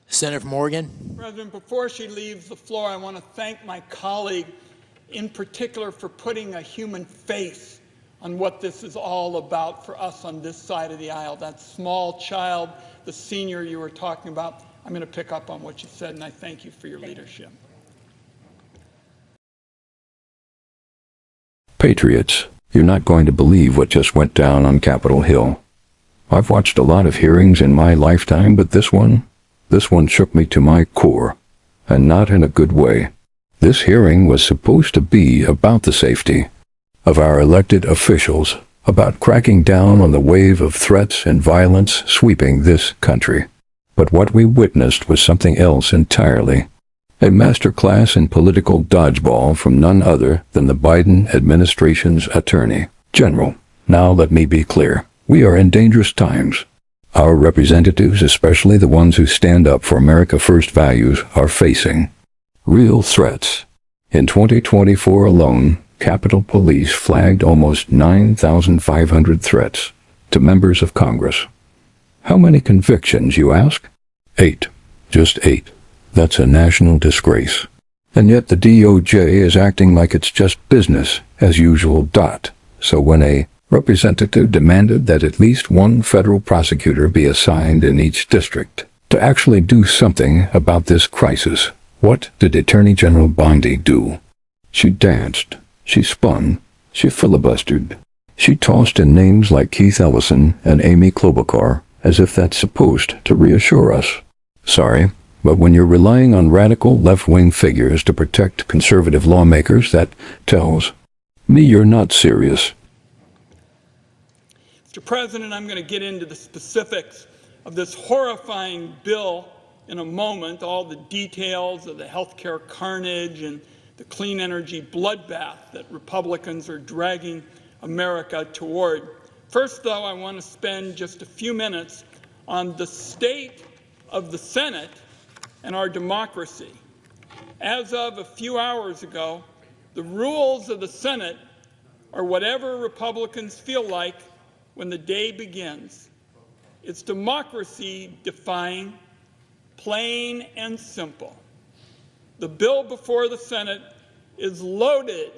Senator Morgan. President, before she leaves the floor, I want to thank my colleague in particular for putting a human face on what this is all about for us on this side of the aisle. That small child, the senior you were talking about, I'm going to pick up on what you said, and I thank you for your leadership. Patriots, you're not going to believe what just went down on Capitol Hill. I've watched a lot of hearings in my lifetime, but this one shook me to my core, and not in a good way. This hearing was supposed to be about the safety of our elected officials, about cracking down on the wave of threats and violence sweeping this country. But what we witnessed was something else entirely. A masterclass in political dodgeball from none other than the Biden administration's Attorney General. Now let me be clear. We are in dangerous times. Our representatives, especially the ones who stand up for America First values, are facing real threats. In 2024 alone, Capitol Police flagged almost 9,500 threats to members of Congress. How many convictions, you ask? 8. Just 8. That's a national disgrace. And yet the DOJ is acting like it's just business as usual. So when a representative demanded that at least one federal prosecutor be assigned in each district to actually do something about this crisis, what did Attorney General Bondi do? She danced, she spun, she filibustered. She tossed in names like Keith Ellison and Amy Klobuchar as if that's supposed to reassure us. Sorry, but when you're relying on radical left-wing figures to protect conservative lawmakers, that tells me you're not serious. Mr. President, I'm going to get into the specifics of this horrifying bill in a moment, all the details of the healthcare carnage and the clean energy bloodbath that Republicans are dragging America toward. First, though, I want to spend just a few minutes on the state of the Senate and our democracy. As of a few hours ago, the rules of the Senate are whatever Republicans feel like when the day begins. It's democracy defying, plain and simple. The bill before the Senate is loaded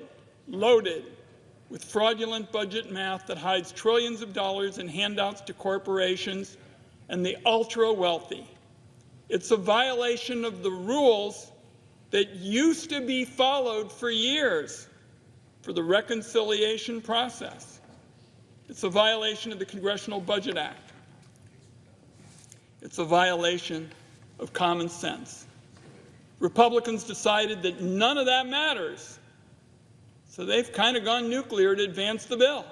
with fraudulent budget math that hides trillions of dollars in handouts to corporations and the ultra-wealthy. It's a violation of the rules that used to be followed for years for the reconciliation process. It's a violation of the Congressional Budget Act. It's a violation of common sense. Republicans decided that none of that matters, so they've kind of gone nuclear to advance the bill.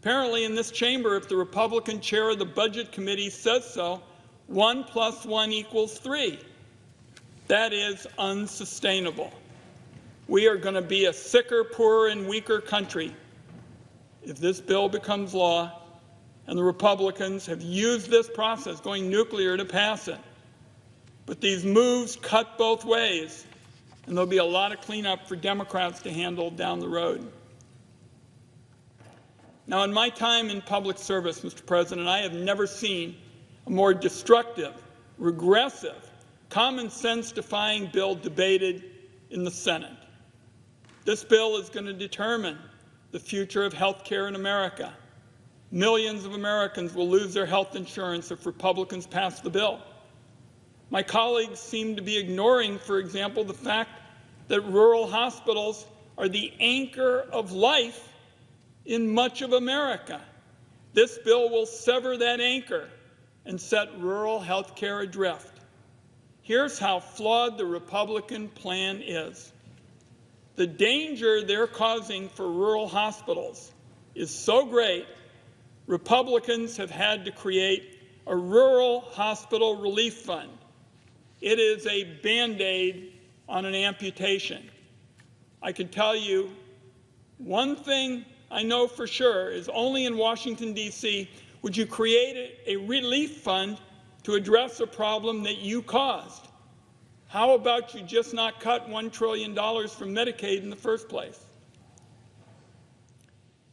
Apparently in this chamber, if the Republican chair of the Budget Committee says so, 1 + 1 = 3. That is unsustainable. We are going to be a sicker, poorer, and weaker country if this bill becomes law, and the Republicans have used this process, going nuclear, to pass it. But these moves cut both ways, and there'll be a lot of cleanup for Democrats to handle down the road. Now, in my time in public service, Mr. President, I have never seen a more destructive, regressive, common sense defying bill debated in the Senate. This bill is going to determine the future of health care in America. Millions of Americans will lose their health insurance if Republicans pass the bill. My colleagues seem to be ignoring, for example, the fact that rural hospitals are the anchor of life in much of America. This bill will sever that anchor and set rural health care adrift. Here's how flawed the Republican plan is. The danger they're causing for rural hospitals is so great, Republicans have had to create a rural hospital relief fund. It is a Band-Aid on an amputation. I can tell you one thing I know for sure is only in Washington, D.C. would you create a relief fund to address a problem that you caused. How about you just not cut $1 trillion from Medicaid in the first place?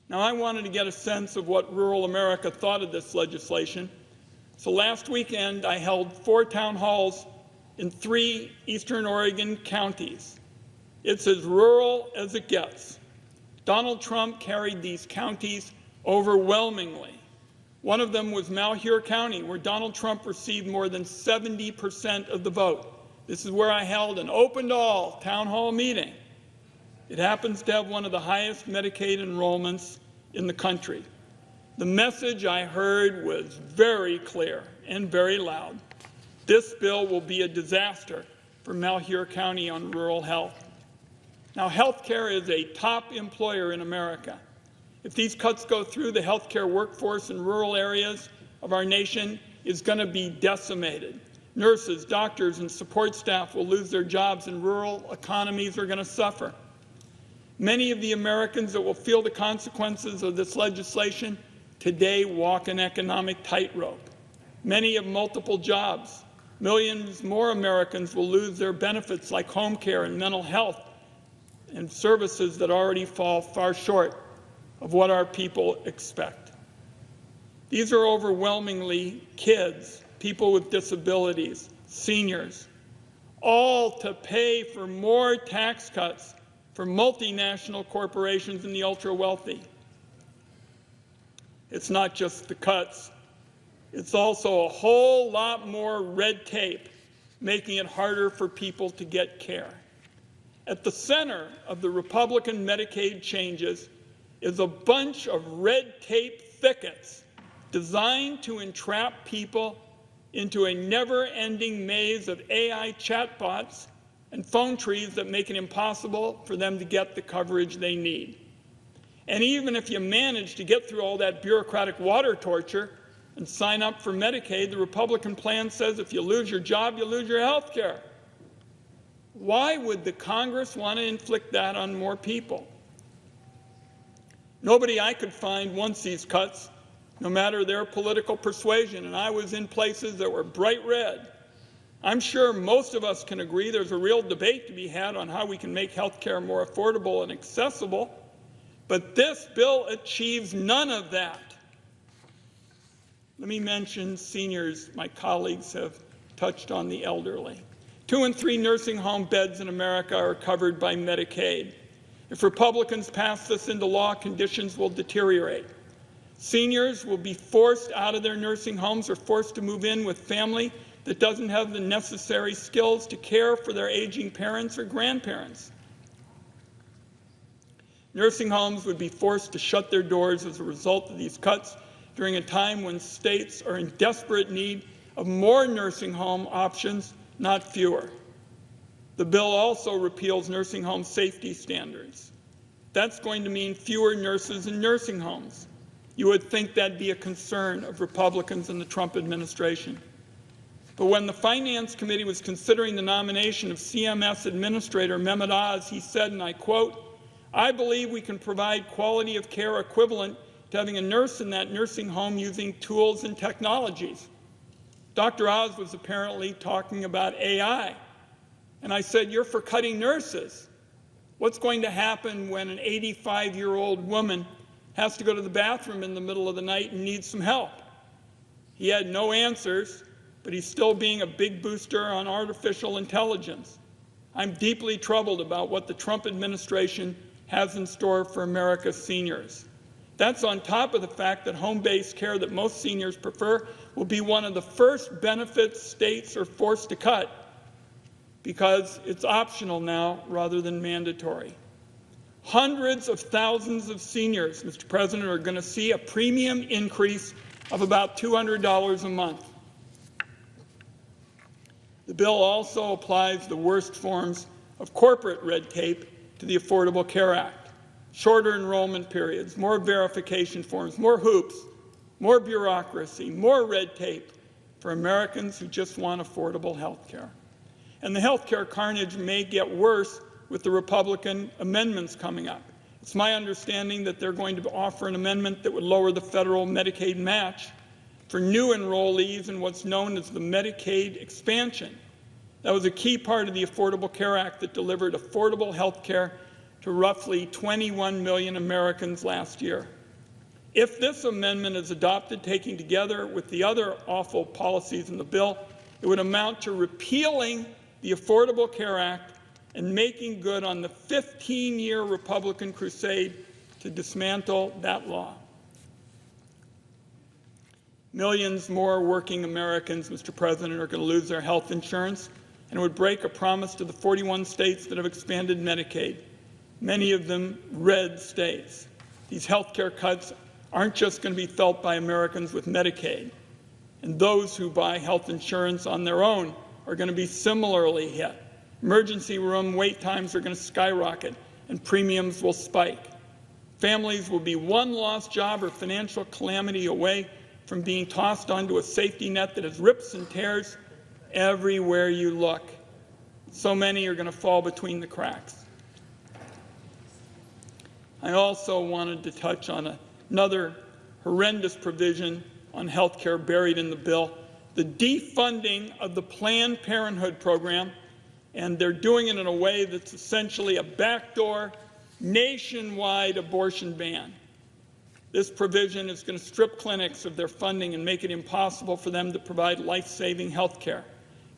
Now, I wanted to get a sense of what rural America thought of this legislation. So last weekend, I held 4 town halls in 3 eastern Oregon counties. It's as rural as it gets. Donald Trump carried these counties overwhelmingly. One of them was Malheur County, where Donald Trump received more than 70% of the vote. This is where I held an open-to-all town hall meeting. It happens to have one of the highest Medicaid enrollments in the country. The message I heard was very clear and very loud. This bill will be a disaster for Malheur County on rural health. Now, healthcare is a top employer in America. If these cuts go through, the healthcare workforce in rural areas of our nation is going to be decimated. Nurses, doctors, and support staff will lose their jobs, and rural economies are going to suffer. Many of the Americans that will feel the consequences of this legislation today walk an economic tightrope. Many have multiple jobs. Millions more Americans will lose their benefits like home care and mental health and services that already fall far short of what our people expect. These are overwhelmingly kids, people with disabilities, seniors, all to pay for more tax cuts for multinational corporations and the ultra-wealthy. It's not just the cuts. It's also a whole lot more red tape, making it harder for people to get care. At the center of the Republican Medicaid changes is a bunch of red tape thickets designed to entrap people into a never-ending maze of AI chatbots and phone trees that make it impossible for them to get the coverage they need. And even if you manage to get through all that bureaucratic water torture and sign up for Medicaid, the Republican plan says if you lose your job, you lose your health care. Why would the Congress want to inflict that on more people? Nobody I could find wants these cuts, no matter their political persuasion, and I was in places that were bright red. I'm sure most of us can agree there's a real debate to be had on how we can make health care more affordable and accessible, but this bill achieves none of that. Let me mention seniors. My colleagues have touched on the elderly. 2 in 3 nursing home beds in America are covered by Medicaid. If Republicans pass this into law, conditions will deteriorate. Seniors will be forced out of their nursing homes or forced to move in with family that doesn't have the necessary skills to care for their aging parents or grandparents. Nursing homes would be forced to shut their doors as a result of these cuts during a time when states are in desperate need of more nursing home options, not fewer. The bill also repeals nursing home safety standards. That's going to mean fewer nurses in nursing homes. You would think that'd be a concern of Republicans in the Trump administration. But when the Finance Committee was considering the nomination of CMS Administrator Mehmet Oz, he said, and I quote, "I believe we can provide quality of care equivalent to having a nurse in that nursing home using tools and technologies." Dr. Oz was apparently talking about AI. And I said, "You're for cutting nurses. What's going to happen when an 85-year-old woman has to go to the bathroom in the middle of the night and needs some help?" He had no answers, but he's still being a big booster on artificial intelligence. I'm deeply troubled about what the Trump administration has in store for America's seniors. That's on top of the fact that home-based care that most seniors prefer will be one of the first benefits states are forced to cut because it's optional now rather than mandatory. Hundreds of thousands of seniors, Mr. President, are going to see a premium increase of about $200 a month. The bill also applies the worst forms of corporate red tape to the Affordable Care Act. Shorter enrollment periods, more verification forms, more hoops, more bureaucracy, more red tape for Americans who just want affordable health care. And the health care carnage may get worse with the Republican amendments coming up. It's my understanding that they're going to offer an amendment that would lower the federal Medicaid match for new enrollees in what's known as the Medicaid expansion. That was a key part of the Affordable Care Act that delivered affordable health care to roughly 21 million Americans last year. If this amendment is adopted, taken together with the other awful policies in the bill, It would amount to repealing the Affordable Care Act and making good on the 15-year Republican crusade to dismantle that law. Millions more working Americans, Mr. President, are going to lose their health insurance, and it would break a promise to the 41 states that have expanded Medicaid, many of them red states. These health care cuts aren't just going to be felt by Americans with Medicaid, and those who buy health insurance on their own are going to be similarly hit. Emergency room wait times are going to skyrocket, and premiums will spike. Families will be one lost job or financial calamity away from being tossed onto a safety net that has rips and tears everywhere you look. So many are going to fall between the cracks. I also wanted to touch on another horrendous provision on health care buried in the bill, the defunding of the Planned Parenthood program, and they're doing it in a way that's essentially a backdoor nationwide abortion ban. This provision is going to strip clinics of their funding and make it impossible for them to provide life-saving health care.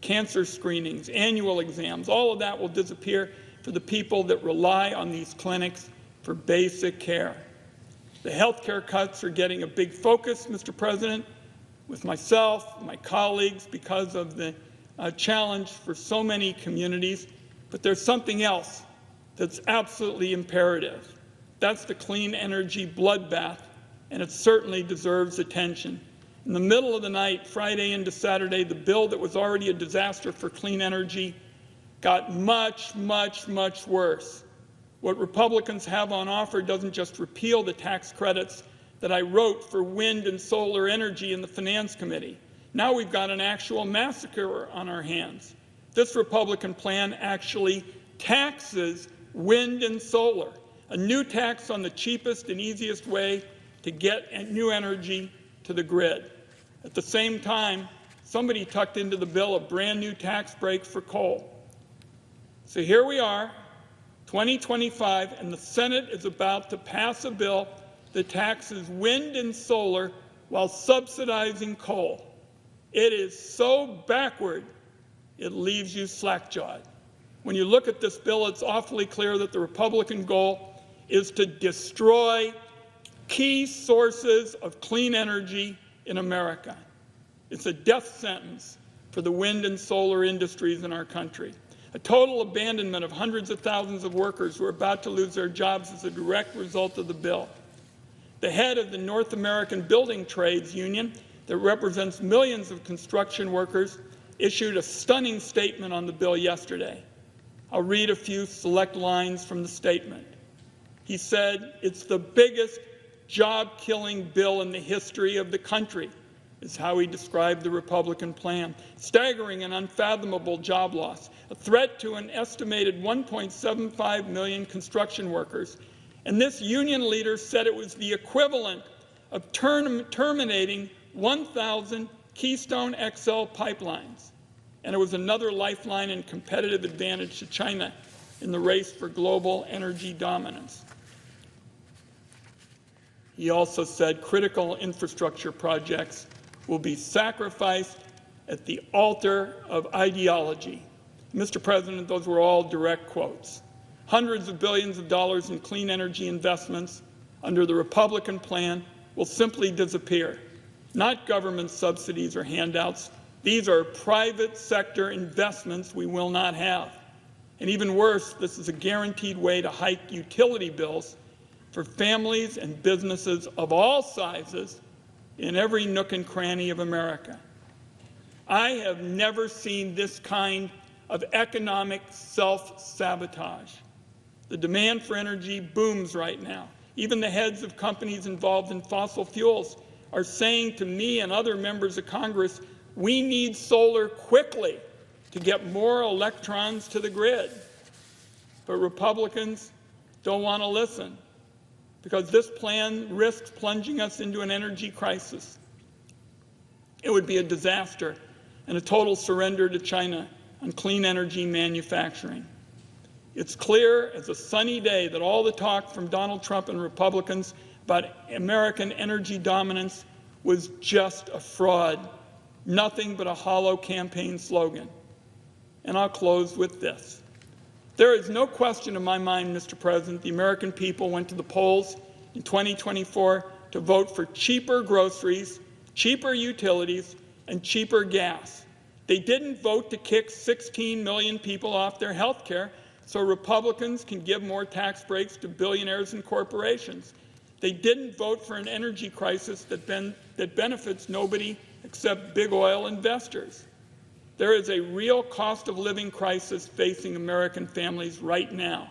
Cancer screenings, annual exams, all of that will disappear for the people that rely on these clinics for basic care. The health care cuts are getting a big focus, Mr. President, with myself, my colleagues, because of the challenge for so many communities. But there's something else that's absolutely imperative. That's the clean energy bloodbath, and it certainly deserves attention. In the middle of the night, Friday into Saturday, the bill that was already a disaster for clean energy got much, much, much worse. What Republicans have on offer doesn't just repeal the tax credits that I wrote for wind and solar energy in the Finance Committee. Now we've got an actual massacre on our hands. This Republican plan actually taxes wind and solar, a new tax on the cheapest and easiest way to get new energy to the grid. At the same time, somebody tucked into the bill a brand new tax break for coal. So here we are, 2025, and the Senate is about to pass a bill that taxes wind and solar while subsidizing coal. It is so backward, it leaves you slack-jawed. When you look at this bill, it's awfully clear that the Republican goal is to destroy key sources of clean energy in America. It's a death sentence for the wind and solar industries in our country. A total abandonment of hundreds of thousands of workers who are about to lose their jobs as a direct result of the bill. The head of the North American Building Trades Union, that represents millions of construction workers, issued a stunning statement on the bill yesterday. I'll read a few select lines from the statement. He said, "It's the biggest job-killing bill in the history of the country," is how he described the Republican plan. "Staggering and unfathomable job loss, a threat to an estimated 1.75 million construction workers. And this union leader said it was the equivalent of terminating 1,000 Keystone XL pipelines. And it was another lifeline and competitive advantage to China in the race for global energy dominance." He also said critical infrastructure projects will be sacrificed at the altar of ideology. Mr. President, those were all direct quotes. Hundreds of billions of dollars in clean energy investments under the Republican plan will simply disappear. Not government subsidies or handouts. These are private sector investments we will not have. And even worse, this is a guaranteed way to hike utility bills for families and businesses of all sizes in every nook and cranny of America. I have never seen this kind of economic self-sabotage. The demand for energy booms right now. Even the heads of companies involved in fossil fuels are saying to me and other members of Congress, we need solar quickly to get more electrons to the grid. But Republicans don't want to listen, because this plan risks plunging us into an energy crisis. It would be a disaster and a total surrender to China on clean energy manufacturing. It's clear as a sunny day that all the talk from Donald Trump and Republicans about American energy dominance was just a fraud. nothing but a hollow campaign slogan. And I'll close with this. There is no question in my mind, Mr. President, the American people went to the polls in 2024 to vote for cheaper groceries, cheaper utilities, and cheaper gas. They didn't vote to kick 16 million people off their health care so Republicans can give more tax breaks to billionaires and corporations. They didn't vote for an energy crisis that benefits nobody except big oil investors. There is a real cost of living crisis facing American families right now.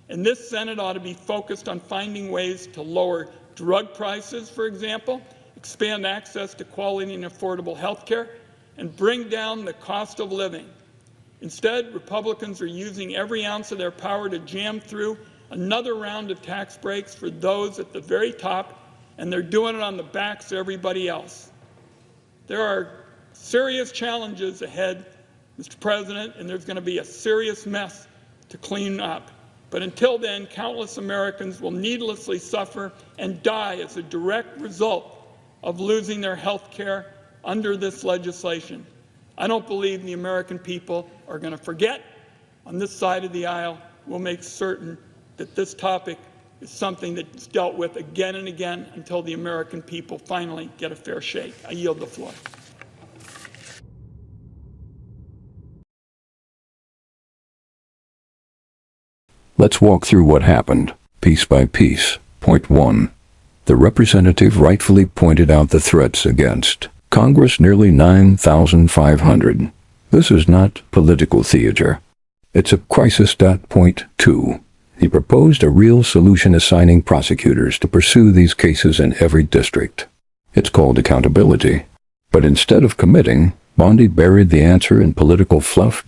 And this Senate ought to be focused on finding ways to lower drug prices, for example, expand access to quality and affordable health care, and bring down the cost of living. Instead, Republicans are using every ounce of their power to jam through another round of tax breaks for those at the very top, and they're doing it on the backs of everybody else. There are serious challenges ahead, Mr. President, and there's going to be a serious mess to clean up. But until then, countless Americans will needlessly suffer and die as a direct result of losing their health care under this legislation. I don't believe the American people are going to forget. On this side of the aisle, we'll make certain that this topic is something that's dealt with again and again until the American people finally get a fair shake. I yield the floor. Let's walk through what happened, piece by piece. Point 1. The representative rightfully pointed out the threats against Congress, nearly 9,500. This is not political theater. It's a crisis. Point 2. He proposed a real solution, assigning prosecutors to pursue these cases in every district. It's called accountability. But instead of committing, Bondi buried the answer in political fluff.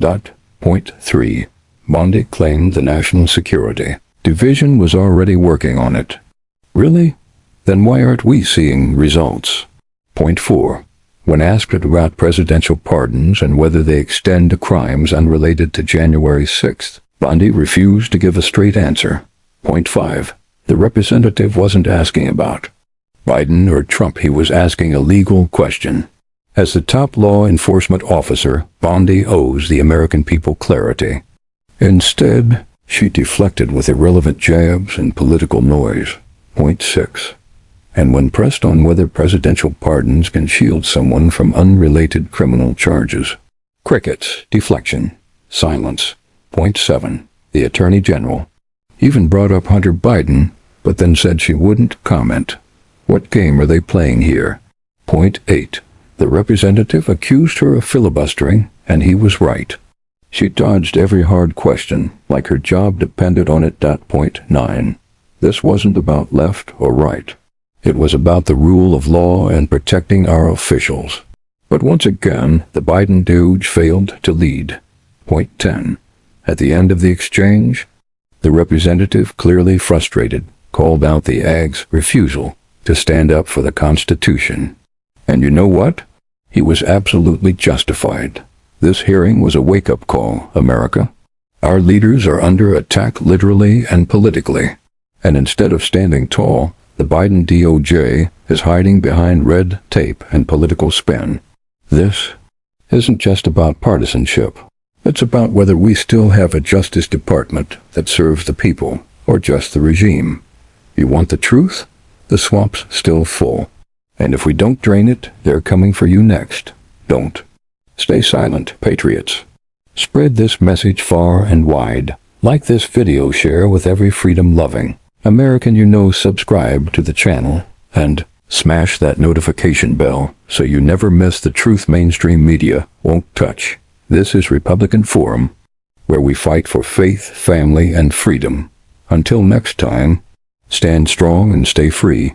Point 3. Bondi claimed the National Security Division was already working on it. Really? Then why aren't we seeing results? Point 4. When asked about presidential pardons and whether they extend to crimes unrelated to January 6th, Bondi refused to give a straight answer. Point 5. The representative wasn't asking about Biden or Trump. He was asking a legal question. As the top law enforcement officer, Bondi owes the American people clarity. Instead, she deflected with irrelevant jabs and political noise. Point 6. And when pressed on whether presidential pardons can shield someone from unrelated criminal charges, crickets, deflection, silence. Point 7. The Attorney General even brought up Hunter Biden, but then said she wouldn't comment. What game are they playing here? Point 8. The representative accused her of filibustering, and he was right. She dodged every hard question, like her job depended on it. Point 9. This wasn't about left or right. It was about the rule of law and protecting our officials. But once again, the Biden DOJ failed to lead. Point 10. At the end of the exchange, the representative, clearly frustrated, called out the AG's refusal to stand up for the Constitution. And you know what? He was absolutely justified. This hearing was a wake-up call, America. Our leaders are under attack literally and politically. And instead of standing tall, the Biden DOJ is hiding behind red tape and political spin. This isn't just about partisanship. It's about whether we still have a Justice Department that serves the people or just the regime. You want the truth? The swamp's still full. And if we don't drain it, they're coming for you next. Don't. Stay silent, Patriots. Spread this message far and wide. Like this video, share with every freedom-loving American you know, subscribe to the channel, and smash that notification bell so you never miss the truth mainstream media won't touch. This is Republican Forum, where we fight for faith, family, and freedom. Until next time, stand strong and stay free.